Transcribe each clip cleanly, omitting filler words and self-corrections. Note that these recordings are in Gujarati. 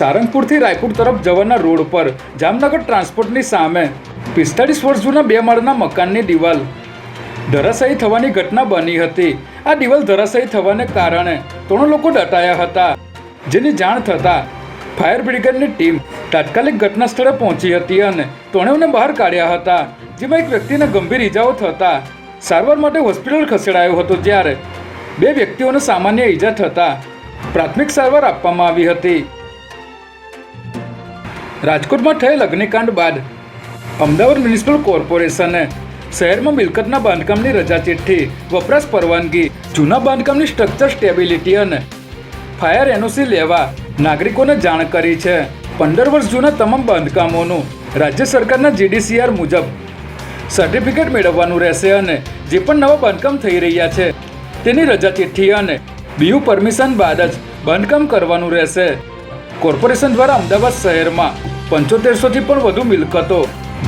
સારંગપુરથી રાયપુર તરફ જવાના રોડ પર જામનગર ટ્રાન્સપોર્ટની સામે 45 વર્ષ જૂના 2 માળના મકાનની દિવાલ ધરાશાયી થવાની ઘટના બની હતી। આ દિવાલ ધરાશાયી થવાને કારણે 3 લોકો દટાયા હતા, જેની જાણ થતાં ફાયર બ્રિગેડની ટીમ તાત્કાલિક ઘટના સ્થળે પહોંચી હતી અને ત્રણેયને બહાર કાઢ્યા હતા, જેમાં એક વ્યક્તિને ગંભીર ઈજાઓ થતાં સારવાર માટે હોસ્પિટલ ખસેડાયો હતો, જ્યારે 2 વ્યક્તિઓને સામાન્ય ઈજા થતાં પ્રાથમિક સારવાર આપવામાં આવી હતી। રાજકોટમાં થયેલ અગ્નિકાંડ બાદ અમદાવાદ મ્યુનિસિપલ કોર્પોરેશને શહેરમાં મિલકતના બાંધકામની રજા ચિઠ્ઠી, વપરાશ પરવાનગી, જૂના બાંધકામની સ્ટ્રક્ચર સ્ટેબિલિટી અને ફાયર એનઓસી લેવા નાગરિકોને જાણ કરી છે। 15 વર્ષ જૂના તમામ બાંધકામોનું રાજ્ય સરકારના જીડીસીઆર મુજબ સર્ટિફિકેટ મેળવવાનું રહેશે અને જે પણ નવા બાંધકામ થઈ રહ્યા છે તેની રજા ચિઠ્ઠી અને બીયુ પરમિશન બાદ જ બાંધકામ કરવાનું રહેશે। કોર્પોરેશન દ્વારા અમદાવાદ શહેરમાં 7500થી પણ વધુ મિલકતો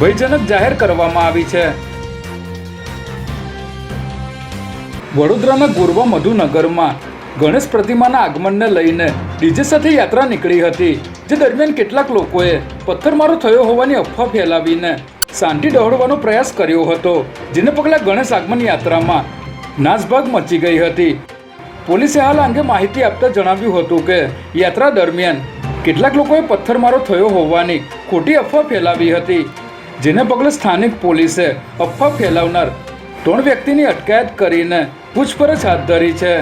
ભયજનક જાહેર કરવામાં આવી છે। વડોદરાના ગોરવા મધુનગરમાં ગણેશ પ્રતિમાના આગમનને લઈને ડીજે સાથે યાત્રા નીકળી હતી, જે દરમિયાન કેટલાક લોકોએ પથ્થરમારો થયો હોવાની અફવા ફેલાવીને શાંતિ ડહોળવાનો પ્રયાસ કર્યો હતો, જેને પગલે ગણેશ આગમન યાત્રામાં નાસભાગ મચી ગઈ હતી। પોલીસે હાલ અંગે માહિતી આપતા જણાવ્યું હતું કે યાત્રા દરમિયાન કેટલાક લોકોએ પથ્થરમારો થયો હોવાની ખોટી અફવા ફેલાવી હતી, જેને પગલે સ્થાનિક પોલીસે અફવા ફેલાવનાર 3 વ્યક્તિની અટકાયત કરીને પૂછપરછ હાથ ધરી છે।